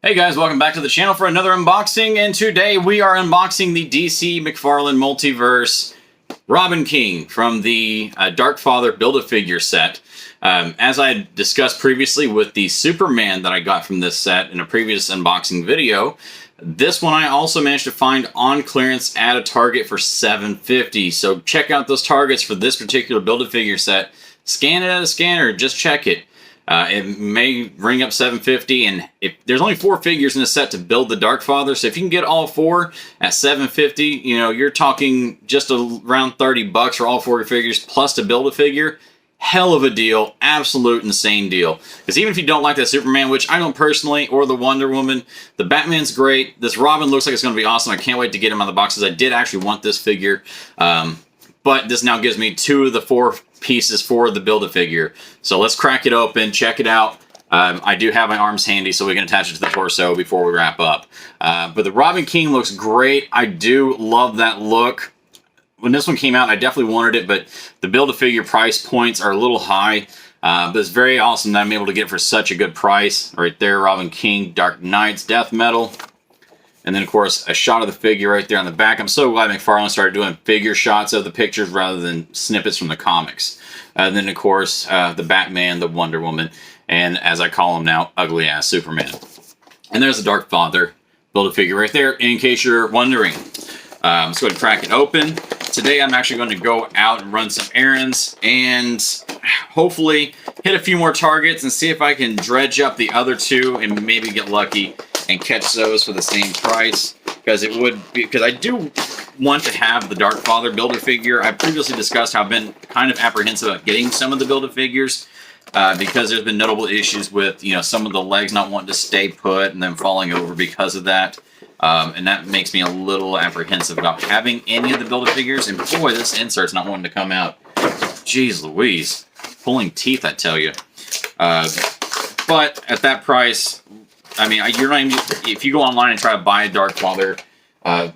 Hey guys, welcome back to the channel for another unboxing, and today we are unboxing the DC McFarlane Multiverse Robin King from the Dark Father Build-A-Figure set. As I discussed previously with the Superman that I got from this set in a previous unboxing video, this one I also managed to find on clearance at a Target for $7.50. So check out those Targets for this particular Build-A-Figure set. Scan it at a scanner, just check it. It may ring up $7.50, and if there's only 4 figures in the set to build the Dark Father, so if you can get all 4 at $7.50, you know, you're talking just around $30 for all 4 figures plus to build a figure. Hell of a deal, absolute insane deal. Because even if you don't like that Superman, which I don't personally, or the Wonder Woman, the Batman's great. This Robin looks like it's going to be awesome. I can't wait to get him out of the boxes. I did actually want this figure. But this now gives me 2 of the 4 pieces for the Build-A-Figure. So let's crack it open, check it out. I do have my arms handy so we can attach it to the torso before we wrap up. But the Robin King looks great. I do love that look. When this one came out, I definitely wanted it, but the Build-A-Figure price points are a little high. But it's very awesome that I'm able to get it for such a good price. Right there, Robin King, Dark Knight's Death Metal. And then, of course, a shot of the figure right there on the back. I'm so glad McFarlane started doing figure shots of the pictures rather than snippets from the comics. And then, of course, the Batman, the Wonder Woman, and as I call him now, ugly-ass Superman. And there's the Dark Father Build-A-Figure right there, in case you're wondering. Let's go ahead and crack it open. Today, I'm actually going to go out and run some errands and hopefully hit a few more targets and see if I can dredge up the other 2 and maybe get lucky and catch those for the same price, because it would be, because I do want to have the Dark Father Build-A-Figure. I previously discussed how I've been kind of apprehensive about getting some of the Build-A-Figures because there's been notable issues with, you know, some of the legs not wanting to stay put and then falling over because of that. And that makes me a little apprehensive about having any of the Build-A-Figures. And boy, this insert's not wanting to come out. Jeez Louise. Pulling teeth, I tell you. But at that price, I mean, you're not even, if you go online and try to buy a Dark Father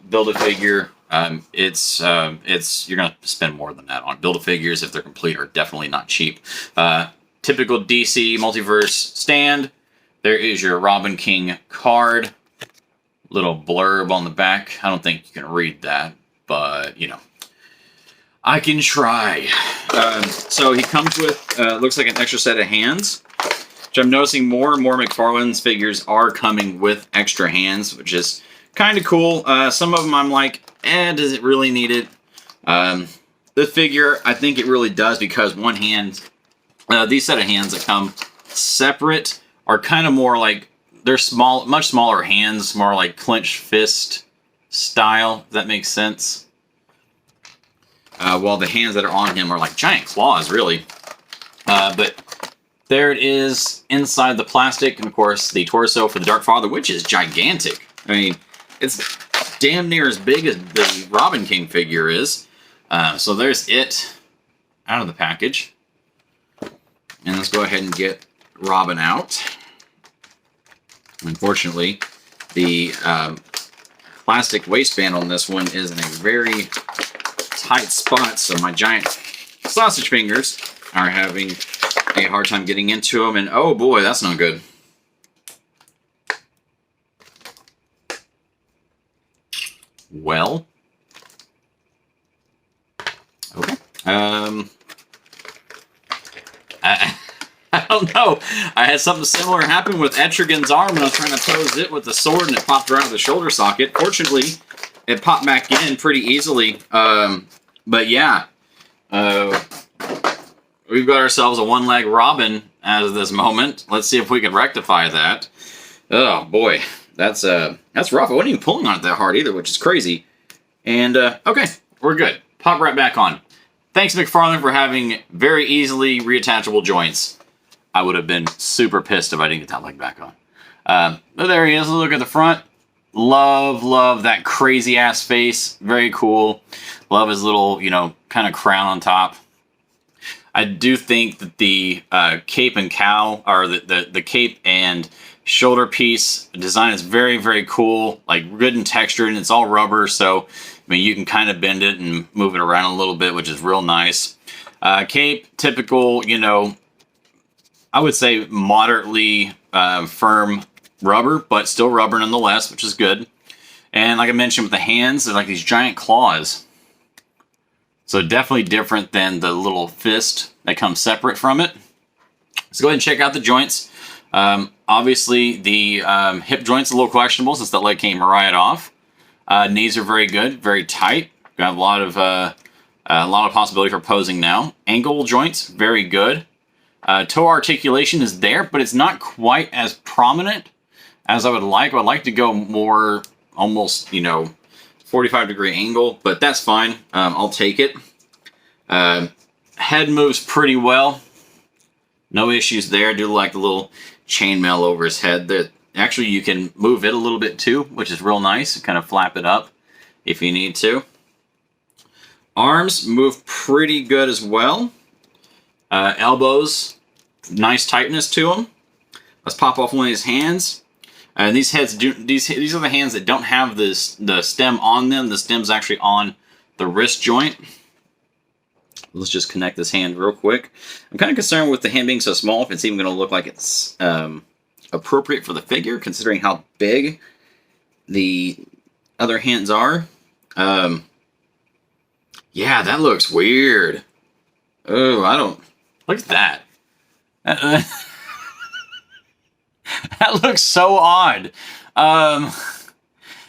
Build-A-Figure, you're gonna spend more than that on Build-A-Figures. If they're complete, are definitely not cheap. Typical DC Multiverse stand. There is your Robin King card. Little blurb on the back. I don't think you can read that, but you know, I can try. So he comes with looks like an extra set of hands. Which I'm noticing more and more McFarlane's figures are coming with extra hands, which is kind of cool. Some of them I'm like, does it really need it? The figure, I think it really does, because one hand, these set of hands that come separate are kind of more like, they're small, much smaller hands, more like clenched fist style, if that makes sense. While the hands that are on him are like giant claws, really. But there it is inside the plastic, and of course the torso for the Dark Father, which is gigantic. I mean, it's damn near as big as the Robin King figure is. So there's it out of the package. And let's go ahead and get Robin out. Unfortunately, the plastic waistband on this one is in a very tight spot, so my giant sausage fingers are having a hard time getting into them, and oh boy, that's not good. Well, okay. I don't know. I had something similar happen with Etrigan's arm when I was trying to pose it with the sword, and it popped right out of the shoulder socket. Fortunately, it popped back in pretty easily. But yeah. We've got ourselves a one-leg Robin as of this moment. Let's see if we can rectify that. Oh boy, that's rough. I wasn't even pulling on it that hard either, which is crazy. And okay, we're good. Pop right back on. Thanks, McFarlane, for having very easily reattachable joints. I would have been super pissed if I didn't get that leg back on. But there he is. Look at the front. Love that crazy ass face. Very cool. Love his little, you know, kind of crown on top. I do think that the cape and cowl, or the cape and shoulder piece design is very, very cool. Like, good in texture, and it's all rubber, so I mean, you can kind of bend it and move it around a little bit, which is real nice. Cape, typical, you know, I would say moderately firm rubber, but still rubber nonetheless, which is good. And like I mentioned with the hands, they're like these giant claws. So definitely different than the little fist that comes separate from it. Let's go ahead and check out the joints. Obviously, the hip joint's a little questionable since that leg came right off. Knees are very good, very tight. We have a lot of possibility for posing now. Ankle joints, very good. Toe articulation is there, but it's not quite as prominent as I would like. I would like to go more, almost, 45-degree angle, but that's fine. I'll take it. Head moves pretty well. No issues there. I do like the little chainmail over his head. That actually, you can move it a little bit too, which is real nice. Kind of flap it up if you need to. Arms move pretty good as well. Elbows, nice tightness to them. Let's pop off one of his hands. These are the hands that don't have the stem on them. The stem's actually on the wrist joint. Let's just connect this hand real quick. I'm kind of concerned with the hand being so small if it's even going to look like it's appropriate for the figure, considering how big the other hands are. Yeah, that looks weird. Oh, I don't... Look at that. That looks so odd.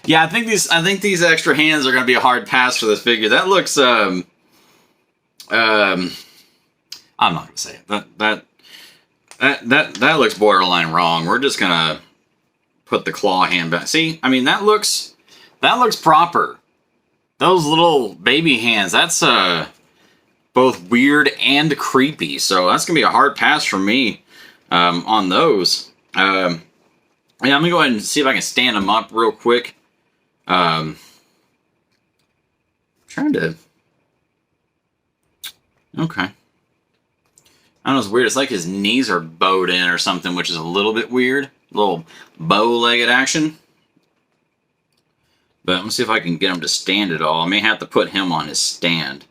Yeah, I think these extra hands are going to be a hard pass for this figure. That looks... I'm not going to say it. That looks borderline wrong. We're just going to put the claw hand back. See, I mean, that looks proper. Those little baby hands, that's both weird and creepy. So that's going to be a hard pass for me on those. Yeah, I'm going to go ahead and see if I can stand them up real quick. Trying to... Okay. I don't know, it's weird. It's like his knees are bowed in or something, which is a little bit weird. A little bow-legged action. But let me see if I can get him to stand at all. I may have to put him on his stand.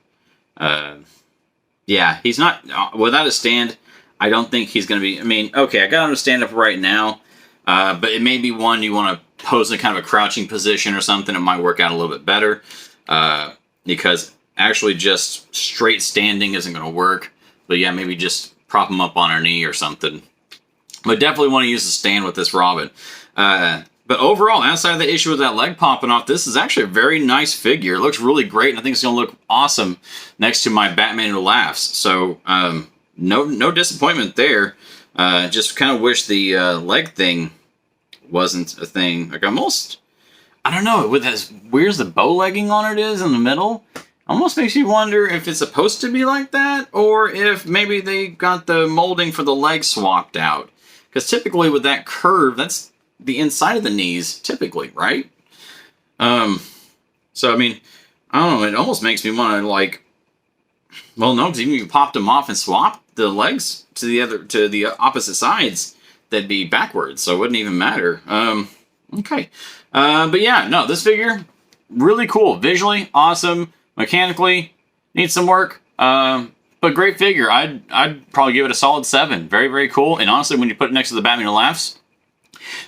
Yeah, he's not... without a stand, I don't think he's going to be... I mean, okay, I got him to stand up right now. But it may be one you want to pose in kind of a crouching position or something. It might work out a little bit better. Because actually just straight standing isn't going to work. But yeah, maybe just prop him up on our knee or something. But definitely want to use the stand with this Robin. But overall, outside of the issue with that leg popping off, this is actually a very nice figure. It looks really great, and I think it's going to look awesome next to my Batman Who Laughs. So, no disappointment there. Just kind of wish the leg thing wasn't a thing. Like, almost, I don't know, with as weird as the bow legging on it is in the middle, almost makes you wonder if it's supposed to be like that, or if maybe they got the molding for the leg swapped out. Because typically with that curve, that's the inside of the knees, typically, right? So, I mean, I don't know, it almost makes me want to, like, well, no, because even if you popped them off and swapped the legs to the opposite sides, that'd be backwards, so it wouldn't even matter. Okay. But yeah, no, this figure, really cool. Visually, awesome. Mechanically, needs some work. But great figure. I'd probably give it a solid 7. Very, very cool. And honestly, when you put it next to the Batman Who Laughs,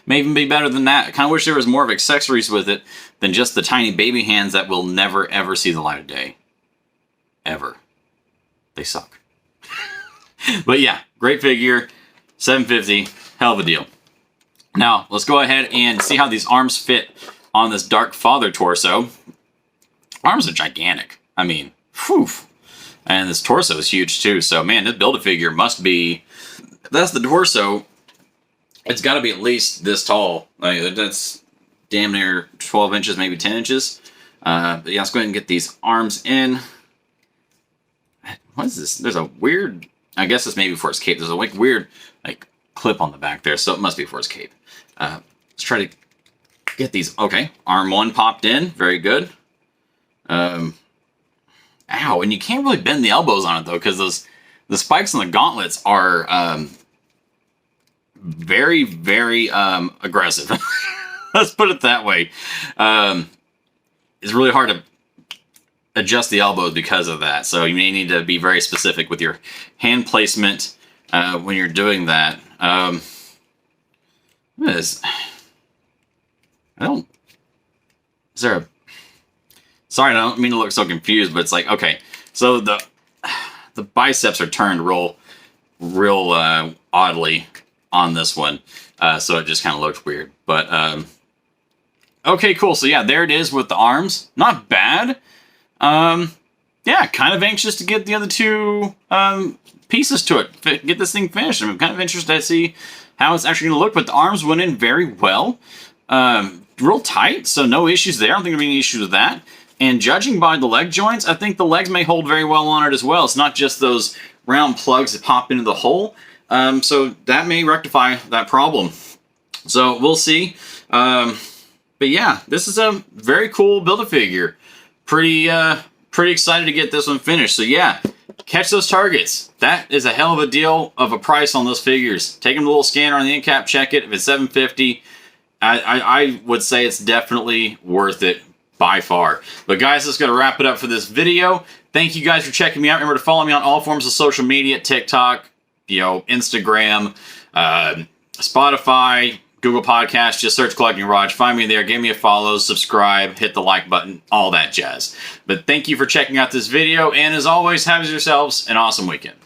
may even be better than that. I kind of wish there was more of accessories with it than just the tiny baby hands that will never, ever see the light of day. Ever. They suck. But yeah, great figure. $7.50. Hell of a deal. Now, let's go ahead and see how these arms fit on this Dark Father torso. Arms are gigantic. I mean, whew. And this torso is huge too. So, man, this Build-A-Figure must be... If that's the torso, it's got to be at least this tall. Like, that's damn near 12 inches, maybe 10 inches. But yeah, let's go ahead and get these arms in. What is this? There's a weird... I guess it's maybe for his cape. There's a weird clip on the back there, so it must be for his cape. Let's try to get these... Okay, arm one popped in. Very good. Ow, and you can't really bend the elbows on it, though, because the spikes on the gauntlets are very, very aggressive. Let's put it that way. It's really hard to adjust the elbows because of that, so you may need to be very specific with your hand placement when you're doing that. What is... don't... Is there a... Sorry, I don't mean to look so confused, but it's like, okay, so the biceps are turned real oddly on this one, so it just kind of looked weird. But okay, cool. So yeah, there it is with the arms. Not bad. Yeah, kind of anxious to get the other two pieces to it, get this thing finished. I'm kind of interested to see how it's actually going to look, but the arms went in very well. Real tight, so no issues there. I don't think there'll be any issues with that. And judging by the leg joints, I think the legs may hold very well on it as well. It's not just those round plugs that pop into the hole. So that may rectify that problem. So we'll see. But yeah, this is a very cool Build-A-Figure. Pretty excited to get this one finished. So yeah, catch those targets. That is a hell of a deal of a price on those figures. Take them to the little scanner on the end cap, check it. If it's $750, I would say it's definitely worth it by far. But guys, that's going to wrap it up for this video. Thank you guys for checking me out. Remember to follow me on all forms of social media, TikTok, Instagram, Spotify, Google Podcasts. Just search Collecting Garage. Find me there. Give me a follow, subscribe, hit the like button, all that jazz. But thank you for checking out this video. And as always, have yourselves an awesome weekend.